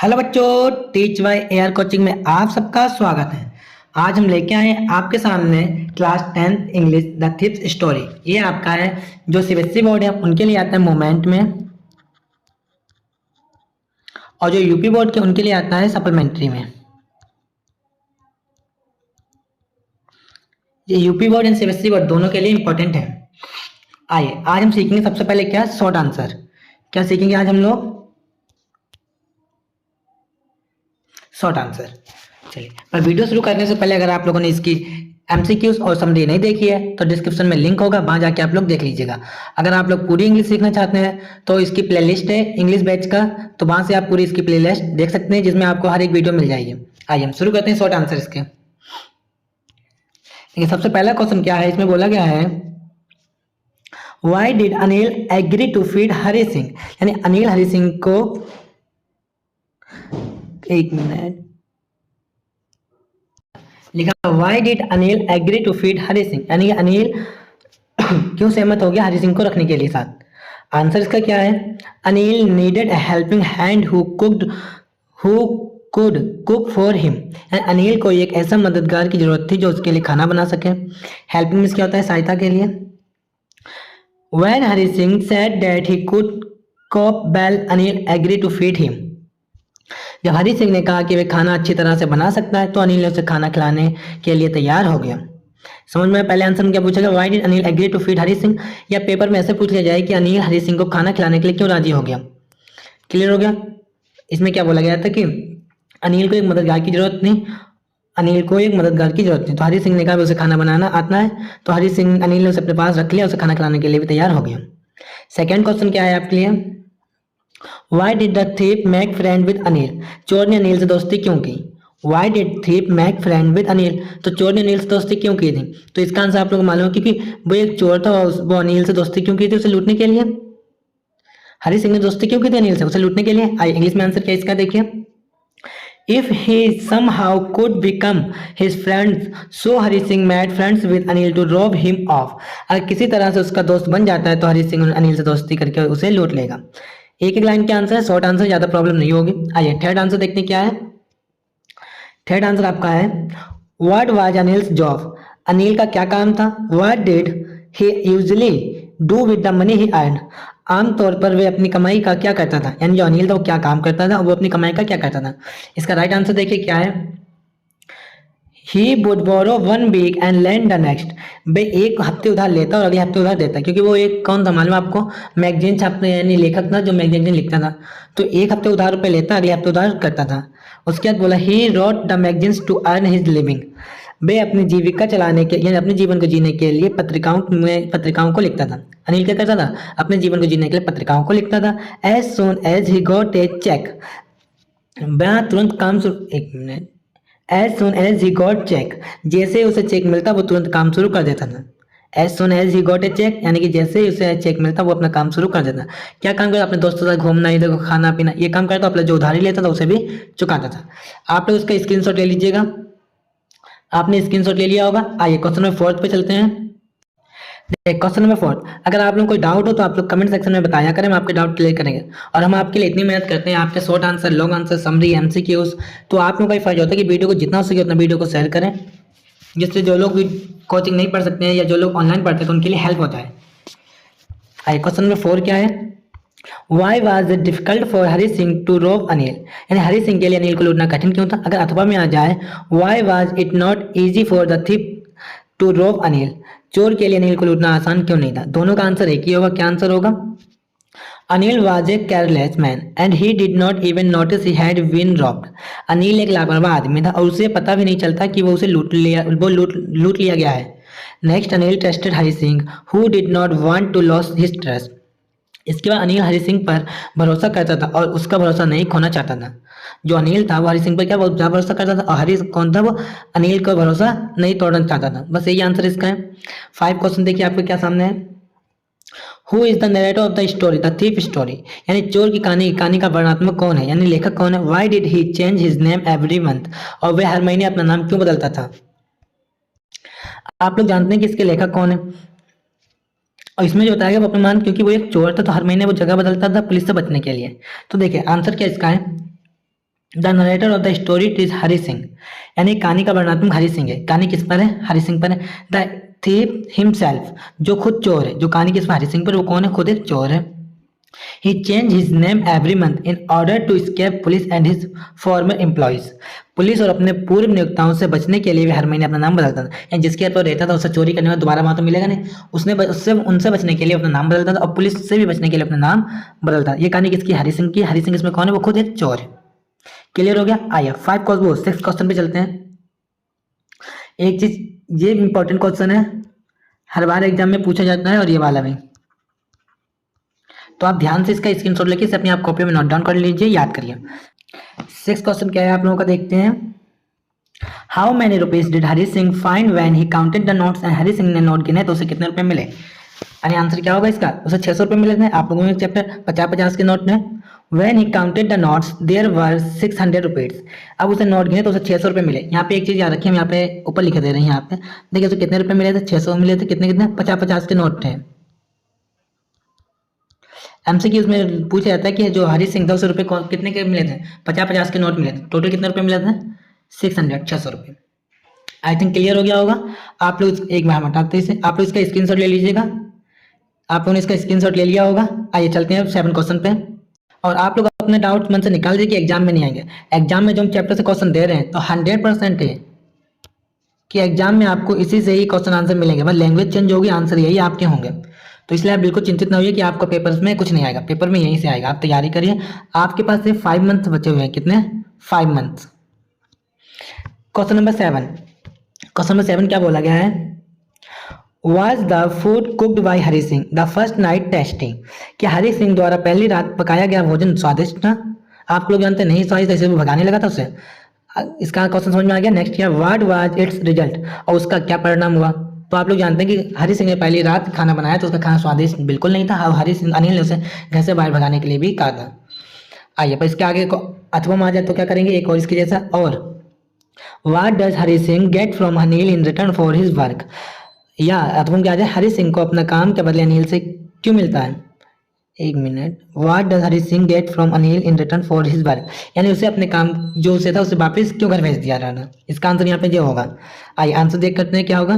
Hello बच्चों, teach bye AR coaching में आप सबका स्वागत है। आज हम लेके आए हैं आपके सामने class 10th English the thief's story. ये आपका है जो सीबीएसई बोर्ड है उनके लिए आता है मोमेंट में, और जो यूपी बोर्ड के उनके लिए आता है सप्लीमेंट्री में। ये UP board and CBSE board दोनों के लिए इंपॉर्टेंट है। आइए आज हम सीखेंगे सबसे पहले क्या, शॉर्ट आंसर। क्या सीखेंगे आज हम लोग? Short answer. चलिए, पर वीडियो शुरू करने से पहले अगर आप लोगों ने इसकी एमसीक्यूज और समरी नहीं देखी है तो डिस्क्रिप्शन में लिंक होगा, वहां जाके आप लोग देख लीजिएगा। अगर आप लोग पूरी इंग्लिश सीखना चाहते हैं तो इसकी प्लेलिस्ट है इंग्लिश बैच का, तो वहां से आप पूरी इसकी प्लेलिस्ट देख सकते हैं जिसमें आपको हर एक वीडियो मिल जाएगी। आइए हम शुरू करते हैं शॉर्ट आंसर इसके। देखिए सबसे पहला क्वेश्चन क्या है, इसमें बोला गया है why did Anil agree to feed Hari Singh. यानी अनिल हरि सिंह को, एक मिनट, लिखा why did Anil agree to feed Hari Singh, यानी अनिल क्यों सहमत हो गया हरि सिंह को रखने के लिए साथ। आंसर इसका क्या है, Anil needed a helping hand who could cook for him. Anil को एक ऐसा मददगार की जरूरत थी जो उसके लिए खाना बना सके। हेल्पिंग मीन्स क्या होता है, सहायता के लिए। When Hari Singh said that he could cook well, Anil agreed to feed him. जब हरी सिंह ने कहा कि वे खाना अच्छी तरह से बना सकता है तो अनिल ने उसे खाना खिलाने के लिए तैयार हो गया। समझ में? पहले आंसर में क्या पूछा गया, why did Anil agree to feed Hari Singh, या पेपर में ऐसे पूछ लिया जाए कि अनिल हरी सिंह को खाना खिलाने के लिए क्यों राजी हो गया। क्लियर हो गया? इसमें क्या बोला गया था कि अनिल को एक मददगार की जरूरत नहीं, अनिल को एक मददगार की जरूरत थी, तो हरी सिंह ने कहा उसे खाना बनाना आता है, तो हरी सिंह, अनिल ने उसे अपने पास रख लिया, उसे खाना खिलाने के लिए भी तैयार हो गया। सेकेंड क्वेश्चन क्या है आपके लिए, why did the thief make friend with Anil. चोर ने अनिल से दोस्ती क्यों की। Why did thief make friend with Anil, तो चोर ने अनिल से दोस्ती क्यों की थी। तो इसका आंसर आप लोगों को मालूम है, क्योंकि वो एक चोर था, वो अनिल से दोस्ती क्यों की थी, उसे लूटने के लिए। हरी सिंह ने दोस्ती क्यों की थी अनिल से, उसे लूटने के लिए। आइए इंग्लिश में आंसर क्या इसका देखिए, if he somehow could become his friends, so Hari Singh made friends with Anil to rob him off। अगर किसी तरह से उसका दोस्त बन जाता है तो हरी सिंह अनिल से दोस्ती करके उसे लूट लेगा। एक एक लाइन के आंसर है, शॉर्ट आंसर, ज्यादा प्रॉब्लम नहीं होगी। आइए थर्ड आंसर देखते हैं क्या है। थर्ड आंसर आपका है what was Anil's job. Anil का क्या काम था। What did he usually do with the money he earn. आमतौर पर वे अपनी कमाई का क्या करता था, यानी जो अनिल था वो क्या काम करता था, वो अपनी कमाई का क्या करता था। इसका राइट आंसर देखिए क्या है, he would borrow 1 week and lend the next. वे एक हफ्ते उधार लेता और अगले हफ्ते उधार देता, क्योंकि वो एक कौन था मालूम आपको, मैगजीन छापने, यानी लेखक था जो मैगजीन लिखता था। तो एक हफ्ते उधार रुपये लेता, अगले हफ्ते उधार करता था। उसके बाद बोला he wrote the magazines to earn his living. वे अपनी जीविका चलाने के, यानी अपने जीवन को जीने के लिए पत्रिकाओं को लिखता था। अनिल क्या करता था, अपने जीवन को जीने के लिए पत्रिकाओं को लिखता था। As soon as he got a cheque, वह तुरंत काम शुरू, एक minute, as soon as he got cheque, जैसे उसे चेक मिलता वो तुरंत काम शुरू कर देता था। As soon as he got a cheque, यानी कि जैसे ही उसे चेक मिलता वो अपना काम शुरू कर देता। क्या काम करता, अपने दोस्तों के साथ घूमना, इधर खाना पीना, ये काम करता। अपना जो उधारी लेता था उसे भी चुकाता था। आप लोग उसका स्क्रीनशॉट ले लीजिएगा, आपने स्क्रीनशॉट ले लिया होगा। आइए क्वेश्चन नंबर 4 पे चलते हैं। क्वेश्चन नंबर 4, अगर आप लोगों को कोई डाउट हो तो आप लोग कमेंट सेक्शन में बताया करें, हम आपके डाउट क्लियर करेंगे। और हम आपके लिए इतनी मेहनत करते हैं, आपके short answer, long answer, summary, MCQs, तो आप लोगों का ही फर्ज होता है कि वीडियो को जितना हो सके उतना वीडियो को शेयर करें, जिससे जो लोग भी कोचिंग नहीं पढ़ सकते हैं या जो लोग ऑनलाइन पढ़ते हैं तो उनके लिए हेल्प होता है। आइए क्वेश्चन नंबर 4 क्या है, why was it difficult for Hari Singh to rob Anil. यानी हरी सिंह के लिए अनिल को लूटना कठिन क्यों था। अगर अथवा में आ जाए, why was it not easy for the thief to rob Anil, चोर के लिए अनिल को लूटना आसान क्यों नहीं था। दोनों का आंसर एक ही होगा। क्या आंसर होगा, Anil was a careless man and he did not even notice he had been robbed. Anil एक लापरवाह आदमी था और उसे पता भी नहीं चलता कि वो उसे लूट लिया गया है। Next, Anil trusted Hari Singh who did not want to loss his trust. इसके बाद अनिल हरी सिंह पर भरोसा करता था और उसका भरोसा नहीं खोना चाहता था। जो अनिल था वो हरी सिंह पर क्या बहुत ज्यादा भरोसा करता था, और हरी कौन था, वो अनिल का भरोसा नहीं तोड़ना चाहता था। बस यही आंसर इसका है। 5 क्वेश्चन देखिए आपके क्या सामने है। Who is the narrator of the story, the thief story. यानी चोर की कहानी का वर्णनात्मक कौन है, यानी लेखक कौन है। Why did he change his name every month, और वह हर महीने अपना नाम क्यों बदलता था। आप लोग जानते हैं कि इसके लेखक कौन है, और इसमें जो बताया गया वो अपना मान, क्योंकि वो एक चोर था तो हर महीने वो जगह बदलता था पुलिस से बचने के लिए। तो देखिए आंसर क्या इसका है, the narrator of the story is Hari Singh, यानी कहानी का वर्णनात्मक हरि सिंह है। कहानी किस पर है? हरि सिंह पर है। द थीप हिमसेल्फ, जो खुद चोर है, जो कहानी किस पर? हरि सिंह पर। वो कौन है? खुद एक चोर है। He changed his name every month in order to escape police and his former employees. Police और अपने पूर्व नियोक्ताओं से बचने के लिए भी हर महीने अपना नाम बदलता था। यानी जिसके घर पर रहता था उससे चोरी करने में दोबारा वहां तो मिलेगा नहीं, उससे उनसे बचने के लिए अपना नाम बदलता था और पुलिस से भी बचने के लिए अपना नाम बदलता। ये कहानी किसकी? हरि सिंह की। हरि सिंह इसमें कौन है? वो खुद एक चोर है। क्लियर हो गया? आइए 6 क्वेश्चन पे चलते हैं। एक चीज, ये इंपॉर्टेंट क्वेश्चन है, हर बार एग्जाम में पूछा जाता है, और ये वाला भी। तो आप ध्यान से इसका स्क्रीनशॉट लेके इसे अपनी आप कॉपी में नोट डाउन कर लीजिए, याद करिए। 6 क्वेश्चन क्या है आप लोगों का, देखते हैं। How many rupees did Hari Singh find when he counted the notes, and Hari Singh ने नोट गिने तो उसे कितने रुपए मिले? यानी आंसर क्या होगा इसका? उसे 600 रुपए मिले थे। आप लोगों ने चैप्टर 50-50 के नोट में when he counted the notes there were 600 rupees. अब उसे नोट गिने तो उसे 600 रुपए मिले। यहाँ पे एक चीज याद रखिए, हम यहाँ पे ऊपर लिखे दे रहे हैं। यहाँ पे देखिए उसे कितने रुपए मिले थे? 600 मिले थे। कितने कितने? 50-50 के नोट थे। एमसीक्यूज में पूछा जाता है कि जो हरी सिंह था उसे रुपए कितने के मिले थे? 50-50 के नोट मिले थे। टोटल कितने रुपए मिले थे? 600 रुपए। आई थिंक क्लियर हो गया होगा। आप लोग एक बार हटाते इसे, आप लोग इसका स्क्रीनशॉट ले लीजिएगा। आप लोगों ने इसका स्क्रीनशॉट ले लिया होगा। आइए चलते हैं 7 क्वेश्चन पे। और आप लोग अपने डाउट मन से निकाल दीजिए कि एग्जाम में नहीं आएंगे। एग्जाम में जो हम चैप्टर से क्वेश्चन दे रहे हैं तो 100% है कि एग्जाम में आपको इसी से ही क्वेश्चन आंसर मिलेंगे। बस लैंग्वेज चेंज होगी, आंसर यही आपके होंगे। तो इसलिए आप बिल्कुल चिंतित ना होइए कि आपको पेपर्स में कुछ नहीं आएगा। पेपर में यहीं से आएगा। आप तैयारी करिए। आपके पास सिर्फ 5 मंथ बचे हुए हैं। कितने? 5 month. Question number 7। Question number 7 क्या बोला गया है? Was the food cooked by Hari Singh the first night tasty? क्या हरी सिंह द्वारा पहली रात पकाया गया भोजन स्वादिष्ट था? आप लोग जानते नहीं स्वादिष्ट, ऐसे वो भगाने लगा था उसे। इसका क्वेश्चन समझ में आ गया। नेक्स्ट क्या? What was it's result? और उसका क्या परिणाम हुआ? तो आप लोग जानते हैं कि हरी सिंह ने पहली रात खाना बनाया तो उसका खाना स्वादिष्ट बिल्कुल नहीं था, और हरी सिंह अनिल ने उसे घर से बाहर भगाने के लिए भी कहा था। आइए पर इसके आगे अथवा में आ जाए तो क्या करेंगे? एक और इसके जैसा। और what does Hari Singh get from Anil in return for his work? या अथवा क्या आ जाए? हरी सिंह को अपना काम के बदले अनिल से क्यों मिलता है? एक minute. What does Hari Singh get from Anil in return for his work? यानी उसे अपने काम जो उसे था उसे वापस क्यों घर भेज दिया जा रहा? इसका आंसर यहाँ पे ये होगा। आइए आंसर देख करते हैं क्या होगा।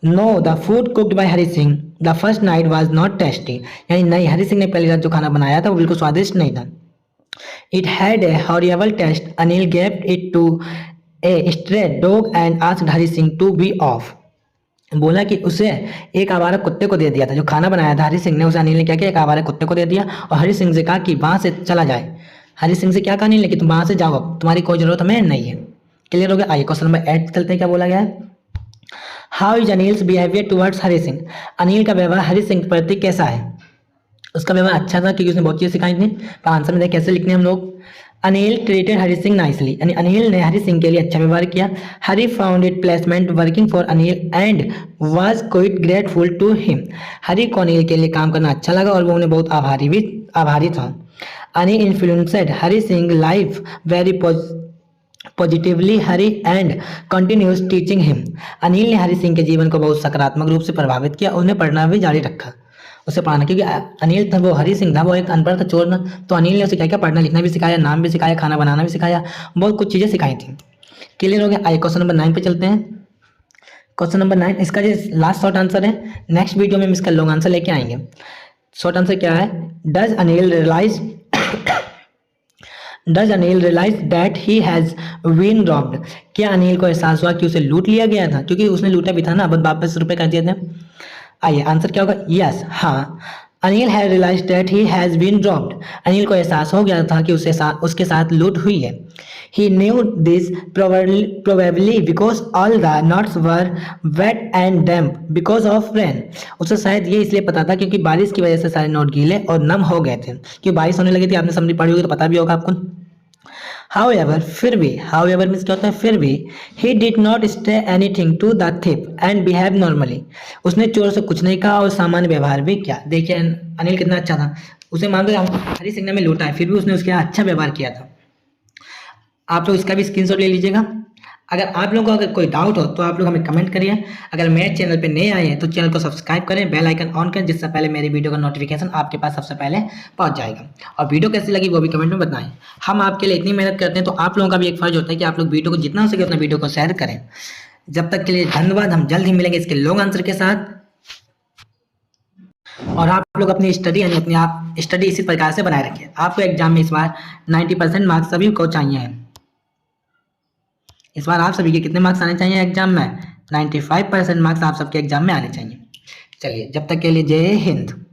No, the food cooked by Hari Singh the first night was not tasty. यानी नहीं, हरी सिंह ने पहली रात जो खाना बनाया था वो बिल्कुल स्वादिष्ट नहीं था। It had a horrible taste. Anil gave it to a stray dog and asked Hari Singh to be off. बोला कि उसे एक आवारा कुत्ते को दे दिया था। जो खाना बनाया था हरी सिंह ने, उसे अनिल ने क्या किया? एक आवारा कुत्ते को दे दिया और हरी सिंह से कहा कि वहां से चला जाए। हरी सिंह से क्या कहा अनिल ने? कि तुम वहां से जाओ, तुम्हारी कोई जरूरत हमें नहीं है। क्लियर हो गया? आइए क्वेश्चन नंबर 8 चलते हैं। क्या बोला गया है? How is Anil's behaviour towards Hari Singh? Anil का व्यवहार हरी सिंह के प्रति कैसा है? उसका व्यवहार अच्छा था क्योंकि उसने बहुत चीज़ सिखाई थी। तो आंसर में कैसे लिखने हम लोग? अनिल ट्रीटेड हरी सिंह नाइसली, यानी अनिल ने हरी सिंह के लिए अच्छा व्यवहार किया। Hari found it pleasant working for Anil and was quite grateful to him. Hari को अनिल के लिए काम करना अच्छा लगा और वो उन्हें बहुत आभारी था। Anil influenced Hari Singh life very positively Hari and continues teaching him. Anil ने हरी सिंह के जीवन को बहुत सकारात्मक रूप से प्रभावित किया, उन्हें पढ़ना भी जारी रखा। उसे पढ़ाना, क्योंकि अनिल था, वो हरी सिंह था, वो एक अनपढ़ था, चोर था। तो अनिल ने उसे क्या क्या पढ़ना लिखना भी सिखाया, नाम भी सिखाया, खाना बनाना भी सिखाया, बहुत कुछ चीज़ें सिखाई थी। क्लियर हो गया? आइए क्वेश्चन नंबर 9 पे चलते हैं। क्वेश्चन नंबर 9 इसका जो लास्ट शॉर्ट आंसर है। नेक्स्ट वीडियो में हम इसका लॉन्ग आंसर लेके आएंगे। शॉर्ट आंसर क्या है? Does Anil realise that he has been robbed? क्या अनिल को एहसास हुआ कि उसे लूट लिया गया था? क्योंकि उसने लूटा भी था ना, अब वापस रुपए कर दिए थे। आइए आंसर क्या होगा? यस, हाँ। Anil has realise that he has been robbed. Anil को एहसास हो गया था कि उसके साथ लूट हुई है। He knew this probably because all the notes were wet and damp because of rain. उसे शायद ये इसलिए पता था क्योंकि बारिश की वजह से सारे नोट गीले और नम हो गए थे। क्योंकि बारिश होने लगी थी, आपने समरी पढ़ी होगी तो पता भी होगा आपको। However, फिर भी, however मीन्स क्या होता है? फिर भी, he did not say anything to the thief and behave normally. उसने चोर से कुछ नहीं कहा और सामान्य व्यवहार भी किया। देखिए अनिल कितना अच्छा था। उसे मान लो हरी सिंह ने हमें लूटा है, फिर भी उसने उसके यहाँ अच्छा व्यवहार किया था। आप लोग इसका भी स्क्रीनशॉट ले लीजिएगा। अगर आप लोगों को अगर कोई डाउट हो तो आप लोग हमें कमेंट करिए। अगर मेरे चैनल पे नए आए हैं तो चैनल को सब्सक्राइब करें, बेल आइकन ऑन करें, जिससे पहले मेरी वीडियो का नोटिफिकेशन आपके पास सबसे पहले पहुंच जाएगा। और वीडियो कैसी लगी वो भी कमेंट में बताएं। हम आपके लिए इतनी मेहनत करते हैं तो आप लोगों का भी एक फर्ज होता है कि आप लोग वीडियो को जितना हो सके उतना वीडियो को शेयर करें। जब तक के लिए धन्यवाद। हम जल्द ही मिलेंगे इसके लॉन्ग आंसर के साथ। और आप लोग अपनी स्टडी यानी अपनी आप स्टडी इसी प्रकार से बनाए रखिए। आपको एग्जाम में इस बार 90% मार्क्स सभी को चाहिए। इस बार आप सभी के कितने मार्क्स आने चाहिए एग्जाम में? 95% मार्क्स आप सबके एग्जाम में आने चाहिए। चलिए, जब तक के लिए जय हिंद।